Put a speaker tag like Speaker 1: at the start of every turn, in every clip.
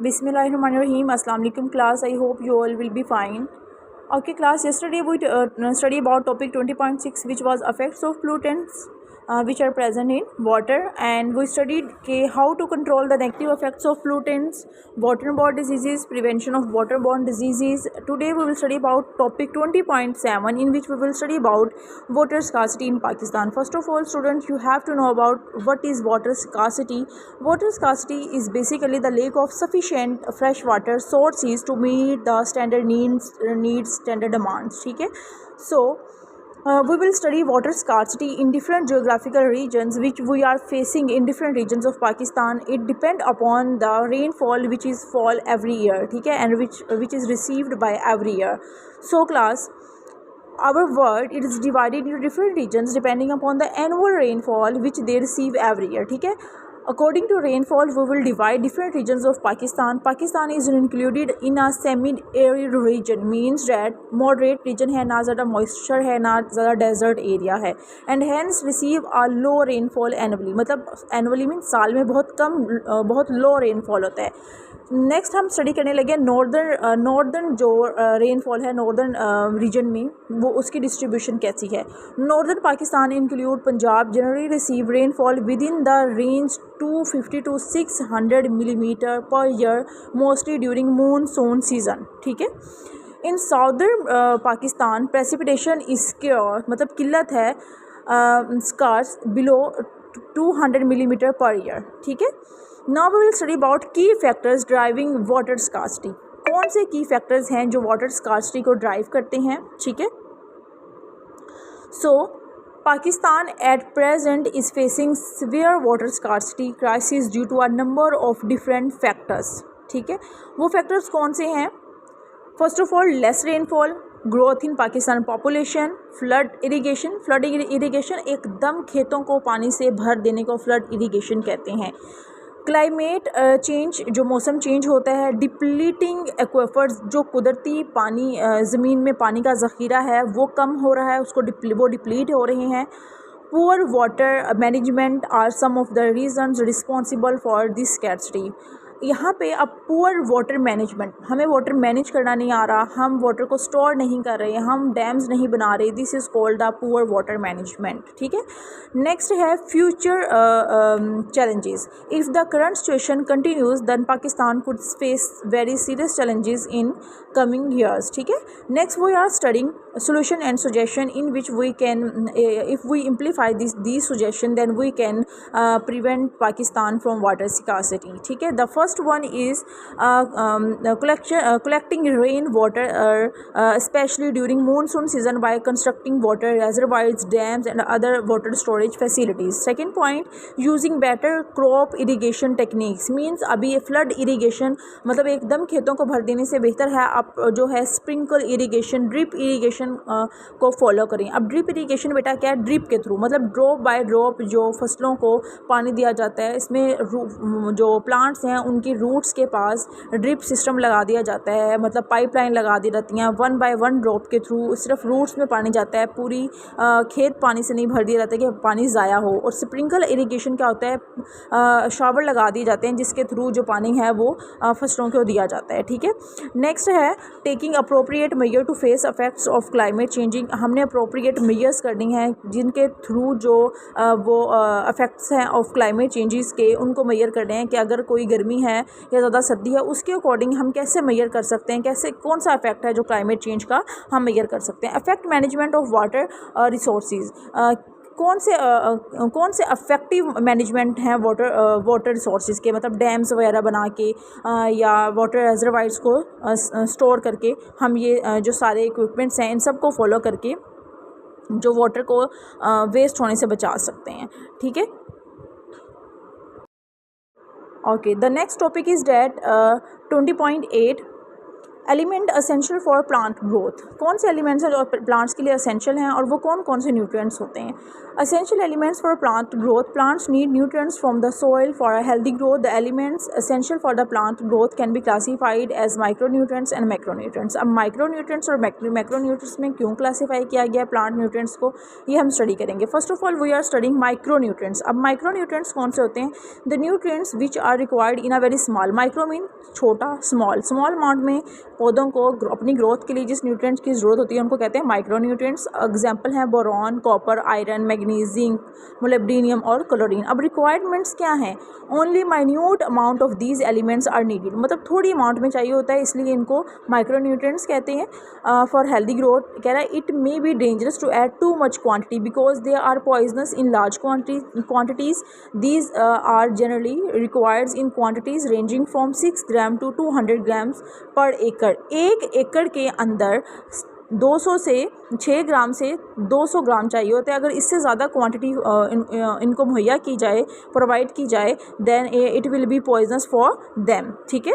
Speaker 1: Bismillahirrahmanirrahim. Assalamu alaikum class. I hope you all will be fine. Okay class, yesterday we study about topic 20.6 which was effects of pollutants which are present in water, and we studied how to control the negative effects of pollutants, waterborne diseases, prevention of waterborne diseases. Today we will study about topic 20.7 in which we will study about water scarcity in Pakistan. First of all students, you have to know about what is water scarcity. Water scarcity is basically the lack of sufficient fresh water sources to meet the standard needs, standard demands. ठीक है, so we will study water scarcity in different geographical regions which we are facing in different regions of Pakistan. It depend upon the rainfall which is fall every year, ठीक है, and which is received by every year. So class, our world it is divided into different regions depending upon the annual rainfall which they receive every year, ठीक है. According to rainfall, we will divide different regions of Pakistan. Pakistan is included in a semi-arid region, means that moderate region है, ना ज़्यादा moisture है ना ज़्यादा desert area है, and hence receive a low rainfall annually. मतलब annually means साल में बहुत कम बहुत low rainfall होता है. नेक्स्ट हम स्टडी करने लगे नॉर्दर्न जो रेनफॉल है नॉर्दर्न रीजन में, वो उसकी डिस्ट्रीब्यूशन कैसी है. Northern Pakistan include Punjab generally receive rainfall within the range 250 to 600 millimetre per year, mostly during monsoon season. ठीक है. In southern Pakistan precipitation is scarce, मतलब किल्लत है, scarce below 200 millimetre per year. ठीक है. Now we will study about key factors driving water scarcity. कौन से की फैक्टर्स हैं जो वाटर स्कार्सिटी को ड्राइव करते हैं. ठीक है. So Pakistan at present is facing severe water scarcity crisis due to a number of different factors. ठीक है. वो फैक्टर्स कौन से हैं. First of all less rainfall, growth in Pakistan population, flood irrigation एकदम खेतों को पानी से भर देने को फ्लड इरीगेशन कहते हैं. क्लाइमेट चेंज, जो मौसम चेंज होता है, डिप्लीटिंग एक्वेफर्स, जो कुदरती पानी ज़मीन में पानी का ज़ख़ीरा है वो कम हो रहा है, उसको वो डिप्लीट हो रहे हैं. Poor water management are some of the reasons responsible for this scarcity. यहाँ पे अब पुअर वाटर मैनेजमेंट, हमें वाटर मैनेज करना नहीं आ रहा, हम वाटर को स्टोर नहीं कर रहे, हम डैम्स नहीं बना रहे, this is called the poor water management. ठीक है. नेक्स्ट है future challenges. If the current situation continues then Pakistan could face very serious challenges in coming years. ठीक है. Next we are studying solution and suggestion in which we can if we amplify these suggestion then we can prevent Pakistan from water scarcity. ठीक है. The first one is collecting rain water especially during monsoon season by constructing water reservoirs, dams and other water storage facilities. Second point, using better crop irrigation techniques, means अभी flood irrigation मतलब एकदम खेतों को भर देने से बेहतर है आप जो है स्प्रिंकल इरीगेशन, ड्रिप इरीगेशन को फॉलो करें. अब ड्रिप इरीगेशन बेटा क्या है, ड्रिप के थ्रू, मतलब ड्रॉप बाय ड्रॉप जो फसलों को पानी दिया जाता है, इसमें जो प्लांट्स हैं उनकी रूट्स के पास ड्रिप सिस्टम लगा दिया जाता है, मतलब पाइपलाइन लगा दी जाती हैं, 1 by 1 ड्रॉप के थ्रू सिर्फ रूट्स में पानी जाता है, पूरी खेत पानी से नहीं भर दिया जाता है कि पानी ज़ाया हो. और स्प्रिंकल इरीगेशन क्या होता है, शावर लगा दिए जाते हैं जिसके थ्रू जो पानी है वो फसलों को दिया जाता है. ठीक है. नेक्स्ट है taking appropriate major to face affects of climate changing. हमने अप्रोप्रिएट मेजर्स करनी है जिनके थ्रू जो वो अफेक्ट्स हैं ऑफ क्लाइमेट चेंजेस के, उनको मेजर करने हैं कि अगर कोई गर्मी है या ज़्यादा सर्दी है उसके अकॉर्डिंग हम कैसे मेजर कर सकते हैं, कैसे कौन सा इफेक्ट है जो क्लाइमेट चेंज का हम मेजर कर सकते हैं. Effect management of water resources, कौन से अफेक्टिव मैनेजमेंट हैं वाटर रिसोर्सेज के, मतलब डैम्स वगैरह बना के या वाटर रिजर्वायर्स को स्टोर करके हम ये जो सारे इक्विपमेंट्स हैं इन सब को फॉलो करके जो वाटर को वेस्ट होने से बचा सकते हैं. ठीक है. Okay, the next topic is date 20.8 element essential for plant growth, कौन से एलिमेंट्स हैं जो प्लांट्स के लिए असेंशियल हैं और वो कौन कौन से न्यूट्रिएंट्स होते हैं। Essential elements for plant growth, plants need nutrients from the soil for a healthy growth. The elements essential for the plant growth can be classified as micronutrients and macronutrients. अब micronutrients और macronutrients में क्यों classify किया गया plant nutrients को, ये हम study करेंगे। First of all we are studying micronutrients. अब माइक्रोन्यूट्रिएंट्स कौन से होते हैं? The nutrients which are required in a very small, micro mean छोटा, स्मॉल अमाउंट में पौधों को अपनी ग्रोथ के लिए जिस न्यूट्रिएंट्स की ज़रूरत होती है उनको कहते हैं माइक्रोन्यूट्रिएंट्स। एग्जांपल हैं boron, copper, iron, manganese, zinc, molybdenum और क्लोरीन। अब रिक्वायरमेंट्स क्या हैं? Only minute amount of these elements are needed, मतलब थोड़ी अमाउंट में चाहिए होता है, इसलिए इनको माइक्रोन्यूट्रिएंट्स कहते हैं। फॉर हेल्दी ग्रोथ कह रहा है it may be dangerous to add too much quantity because they are poisonous in large quantities. These are generally required in quantities ranging from 6 gram to 200 grams पर एकड़। एक एकड़ के अंदर 200 से 6 ग्राम से 200 ग्राम चाहिए होते हैं। अगर इससे ज़्यादा क्वांटिटी इनको मुहैया की जाए, प्रोवाइड की जाए, then it will be poisonous for them. ठीक है,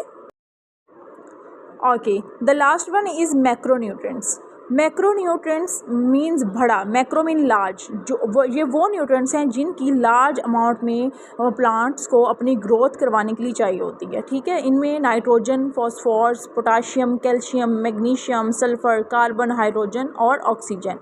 Speaker 1: okay. The last one is macronutrients. Macronutrients means बड़ा, मैक्रो मीन लार्ज, ये वो न्यूट्रिएंट्स हैं जिनकी लार्ज अमाउंट में प्लांट्स को अपनी ग्रोथ करवाने के लिए चाहिए होती है। ठीक है, इनमें nitrogen, phosphorus, potassium, calcium, magnesium, sulphur, carbon, hydrogen और ऑक्सीजन,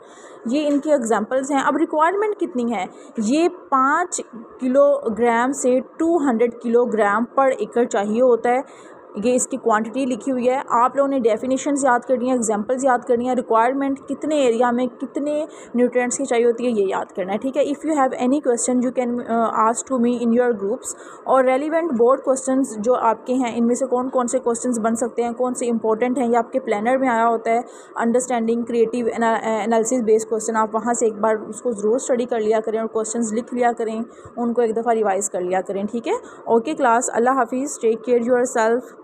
Speaker 1: ये इनके एग्जांपल्स हैं। अब रिक्वायरमेंट कितनी है? ये 5 किलोग्राम से 200 किलोग्राम पर एकड़ चाहिए होता है। ये इसकी क्वांटिटी लिखी हुई है। आप लोगों ने डेफिनेशंस याद करनी है, एग्जांपल्स याद करनी है, रिक्वायरमेंट कितने एरिया में कितने न्यूट्रिएंट्स की चाहिए होती है ये याद करना है। ठीक है, if you have any question you can ask to me in your groups. और रेलिवेंट बोर्ड क्वेश्चंस जो आपके हैं इनमें से कौन कौन से क्वेश्चंस बन सकते हैं, कौन से इंपॉर्टेंट हैं, ये आपके प्लानर में आया होता है। Understanding creative analysis based question, आप वहाँ से एक बार उसको ज़रूर स्टडी कर लिया करें और क्वेश्चन लिख लिया करें, उनको एक दफ़ा रिवाइज़ कर लिया करें। ठीक है, ओके क्लास, अल्लाह हाफिज़, टेक केयर योर सेल्फ।